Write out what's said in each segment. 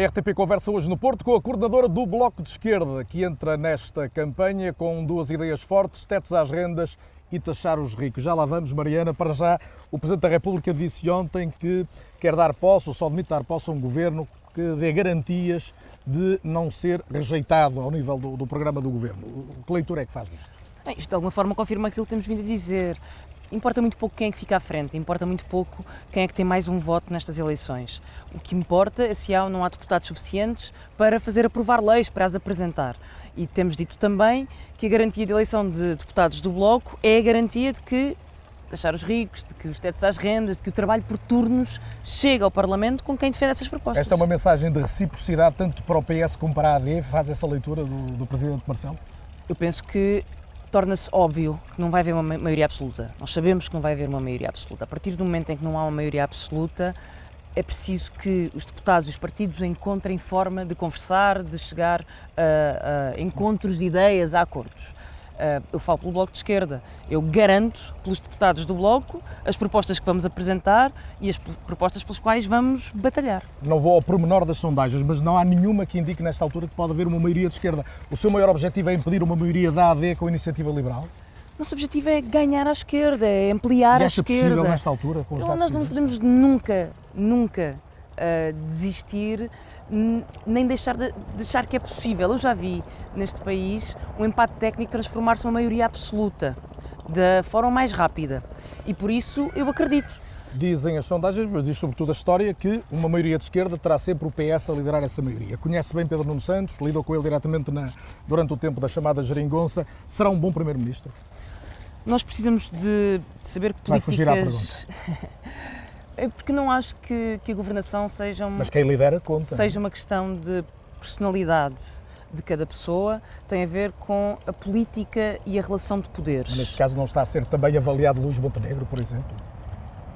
A RTP conversa hoje no Porto com a coordenadora do Bloco de Esquerda, que entra nesta campanha com duas ideias fortes: tetos às rendas e taxar os ricos. Já lá vamos, Mariana. Para já, o Presidente da República disse ontem que quer dar posse, ou só admite dar posse a um governo que dê garantias de não ser rejeitado ao nível do programa do governo. Que leitura é que faz disto? Isto de alguma forma confirma aquilo que temos vindo a dizer. Importa muito pouco quem é que fica à frente, importa muito pouco quem é que tem mais um voto nestas eleições. O que importa é se há ou não há deputados suficientes para fazer aprovar leis, para as apresentar. E temos dito também que a garantia de eleição de deputados do Bloco é a garantia de que taxar os ricos, de que os tetos às rendas, de que o trabalho por turnos chega ao Parlamento com quem defende essas propostas. Esta é uma mensagem de reciprocidade tanto para o PS como para a AD. Faz essa leitura do Presidente Marcelo? Eu penso que torna-se óbvio que não vai haver uma maioria absoluta. Nós sabemos que não vai haver uma maioria absoluta. A partir do momento em que não há uma maioria absoluta, é preciso que os deputados e os partidos encontrem forma de conversar, de chegar a encontros de ideias, a acordos. Eu falo pelo Bloco de Esquerda. Eu garanto pelos deputados do Bloco as propostas que vamos apresentar e as propostas pelas quais vamos batalhar. Não vou ao pormenor das sondagens, mas não há nenhuma que indique nesta altura que pode haver uma maioria de esquerda. O seu maior objetivo é impedir uma maioria da AD com a Iniciativa Liberal? Nosso objetivo é ganhar à esquerda, é ampliar a esquerda. Possível nesta altura? Com os dados nós não podemos nunca desistir, nem deixar que é possível. Eu já vi neste país um empate técnico transformar-se numa maioria absoluta, da forma mais rápida. E por isso eu acredito. Dizem as sondagens, mas diz sobretudo a história, que uma maioria de esquerda terá sempre o PS a liderar essa maioria. Conhece bem Pedro Nuno Santos, lidou com ele diretamente durante o tempo da chamada geringonça. Será um bom Primeiro-Ministro? Nós precisamos de saber que políticas... Vai fugir à pergunta. É porque não acho que a governação seja Mas quem lidera conta. Seja uma questão de personalidade de cada pessoa, tem a ver com a política e a relação de poderes. Mas neste caso não está a ser também avaliado Luís Montenegro, por exemplo?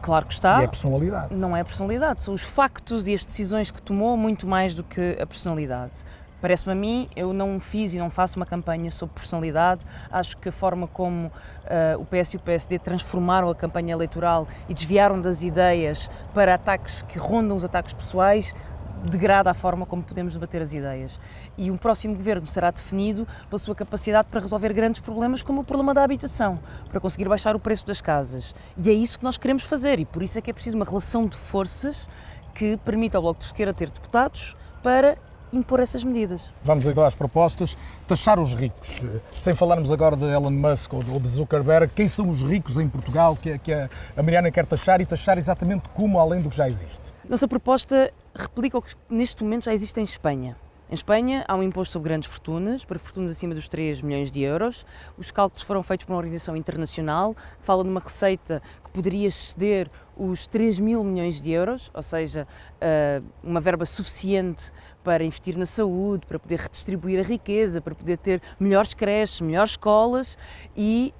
Claro que está. E é a personalidade. Não é a personalidade, são os factos e as decisões que tomou muito mais do que a personalidade. Parece-me a mim, eu não fiz e não faço uma campanha sobre personalidade. Acho que a forma como o PS e o PSD transformaram a campanha eleitoral e desviaram das ideias para ataques que rondam os ataques pessoais degrada a forma como podemos debater as ideias. E um próximo governo será definido pela sua capacidade para resolver grandes problemas como o problema da habitação, para conseguir baixar o preço das casas. E é isso que nós queremos fazer e por isso é que é preciso uma relação de forças que permita ao Bloco de Esquerda ter deputados para impor essas medidas. Vamos então às propostas. Taxar os ricos. Sem falarmos agora de Elon Musk ou de Zuckerberg, quem são os ricos em Portugal que a Mariana quer taxar e taxar exatamente como, além do que já existe? Nossa proposta replica o que neste momento já existe em Espanha. Em Espanha há um imposto sobre grandes fortunas, para fortunas acima dos 3 milhões de euros. Os cálculos foram feitos por uma organização internacional que fala de uma receita que poderia exceder os 3 mil milhões de euros, ou seja, uma verba suficiente para investir na saúde, para poder redistribuir a riqueza, para poder ter melhores creches, melhores escolas e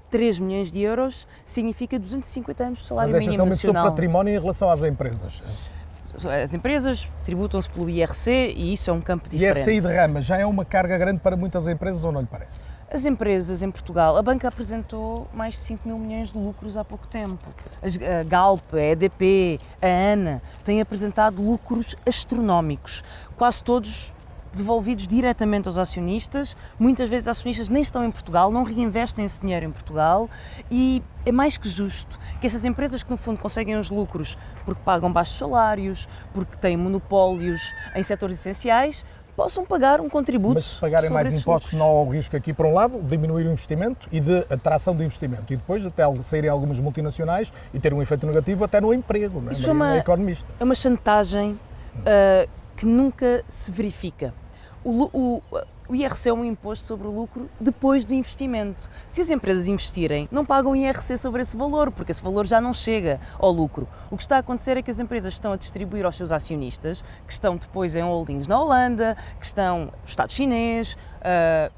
3 milhões de euros significa 250 anos de salário mínimo nacional. Mas é essencialmente sobre património em relação às empresas. As empresas tributam-se pelo IRC e isso é um campo diferente. IRC e derrama já é uma carga grande para muitas empresas ou não lhe parece? As empresas em Portugal, a banca apresentou mais de 5 mil milhões de lucros há pouco tempo. A Galp, a EDP, a ANA têm apresentado lucros astronómicos, quase todos devolvidos diretamente aos acionistas. Muitas vezes os acionistas nem estão em Portugal, não reinvestem esse dinheiro em Portugal e é mais que justo que essas empresas que no fundo conseguem os lucros porque pagam baixos salários, porque têm monopólios em setores essenciais, possam pagar um contributo. Mas se pagarem mais impostos não há o risco aqui, por um lado, de diminuir o investimento e de atração de investimento e depois até saírem algumas multinacionais e ter um efeito negativo até no emprego, não é? Isso é economista. É uma chantagem que nunca se verifica. O IRC é um imposto sobre o lucro depois do investimento. Se as empresas investirem, não pagam IRC sobre esse valor, porque esse valor já não chega ao lucro. O que está a acontecer é que as empresas estão a distribuir aos seus acionistas, que estão depois em holdings na Holanda, que estão no Estado chinês,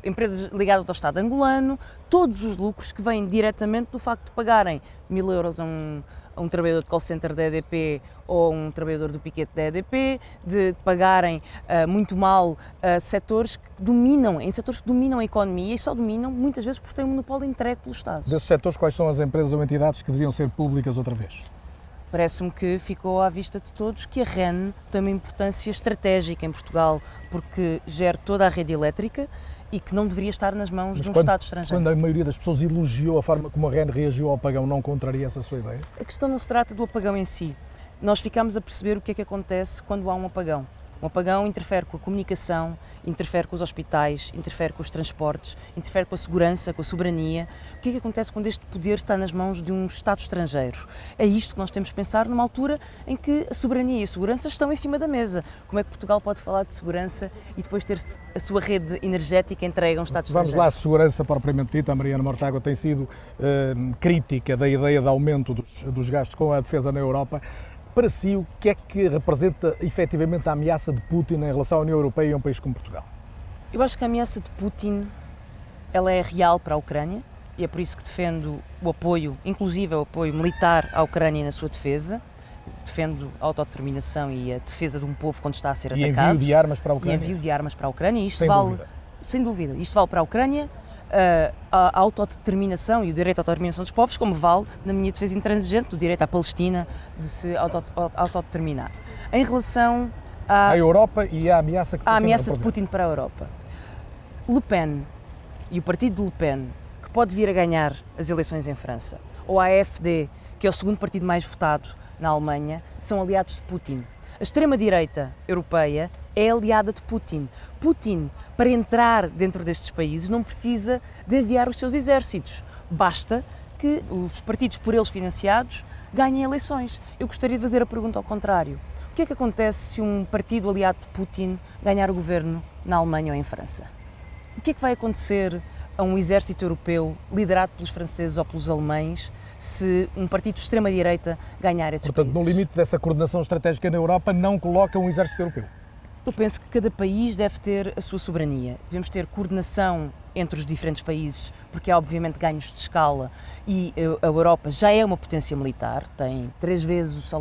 empresas ligadas ao Estado angolano, todos os lucros que vêm diretamente do facto de pagarem 1000 euros a um trabalhador de call center da EDP ou um trabalhador do piquete da EDP, de pagarem muito mal setores que dominam a economia e só dominam muitas vezes porque têm um monopólio entregue pelo Estado. Desses setores, quais são as empresas ou entidades que deviam ser públicas outra vez? Parece-me que ficou à vista de todos que a REN tem uma importância estratégica em Portugal, porque gera toda a rede elétrica e que não deveria estar nas mãos de um Estado estrangeiro. Quando a maioria das pessoas elogiou a forma como a REN reagiu ao apagão, não contraria essa sua ideia? A questão não se trata do apagão em si. Nós ficamos a perceber o que é que acontece quando há um apagão. Um apagão interfere com a comunicação, interfere com os hospitais, interfere com os transportes, interfere com a segurança, com a soberania. O que é que acontece quando este poder está nas mãos de um Estado estrangeiro? É isto que nós temos de pensar numa altura em que a soberania e a segurança estão em cima da mesa. Como é que Portugal pode falar de segurança e depois ter a sua rede energética entregue a um Estado estrangeiro? Vamos lá, a segurança propriamente dita. A Mariana Mortágua tem sido crítica da ideia de aumento dos gastos com a defesa na Europa. Para si, o que é que representa efetivamente a ameaça de Putin em relação à União Europeia e a um país como Portugal? Eu acho que a ameaça de Putin ela é real para a Ucrânia e é por isso que defendo o apoio, inclusive o apoio militar à Ucrânia na sua defesa. Defendo a autodeterminação e a defesa de um povo quando está a ser atacado. E envio de armas para a Ucrânia. E envio de armas para a Ucrânia. E isto Sem vale, dúvida. Sem dúvida. Isto vale para a Ucrânia, a autodeterminação e o direito à autodeterminação dos povos, como vale na minha defesa intransigente do direito à Palestina de se autodeterminar. Em relação à Europa e à ameaça que Putin ameaça de Putin para a Europa. Le Pen e o partido de Le Pen, que pode vir a ganhar as eleições em França, ou a AfD, que é o segundo partido mais votado na Alemanha, são aliados de Putin. A extrema-direita europeia é aliada de Putin. Putin, para entrar dentro destes países, não precisa de enviar os seus exércitos. Basta que os partidos por eles financiados ganhem eleições. Eu gostaria de fazer a pergunta ao contrário. O que é que acontece se um partido aliado de Putin ganhar o governo na Alemanha ou em França? O que é que vai acontecer a um exército europeu liderado pelos franceses ou pelos alemães se um partido de extrema-direita ganhar esses países? Portanto, no limite dessa coordenação estratégica na Europa, não coloca um exército europeu? Eu penso que cada país deve ter a sua soberania. Devemos ter coordenação entre os diferentes países, porque há obviamente ganhos de escala e a Europa já é uma potência militar, tem 3 vezes o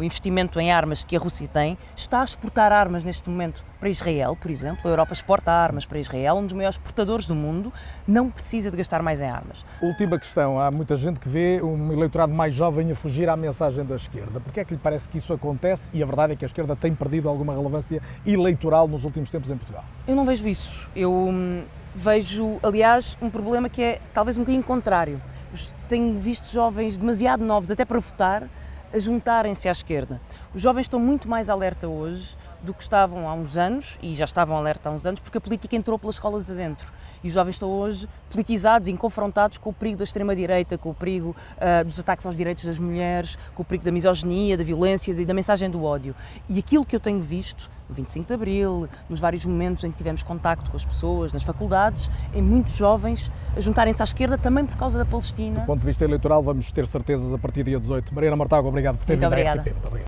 investimento em armas que a Rússia tem, está a exportar armas neste momento para Israel, por exemplo. A Europa exporta armas para Israel, um dos maiores exportadores do mundo, não precisa de gastar mais em armas. Última questão, há muita gente que vê um eleitorado mais jovem a fugir à mensagem da esquerda. Porquê é que lhe parece que isso acontece? E a verdade é que a esquerda tem perdido alguma relevância eleitoral nos últimos tempos em Portugal. Eu não vejo isso. Eu vejo, aliás, um problema que é talvez um bocadinho contrário. Tenho visto jovens demasiado novos, até para votar, a juntarem-se à esquerda. Os jovens estão muito mais alerta hoje do que estavam há uns anos, e já estavam alerta há uns anos, porque a política entrou pelas escolas adentro. E os jovens estão hoje politizados e confrontados com o perigo da extrema-direita, com o perigo dos ataques aos direitos das mulheres, com o perigo da misoginia, da violência e da mensagem do ódio. E aquilo que eu tenho visto no 25 de Abril, nos vários momentos em que tivemos contacto com as pessoas, nas faculdades, em muitos jovens a juntarem-se à esquerda também por causa da Palestina. Do ponto de vista eleitoral, vamos ter certezas a partir do dia 18. Mariana Mortágua, obrigado por ter vindo à RTP. Muito obrigado.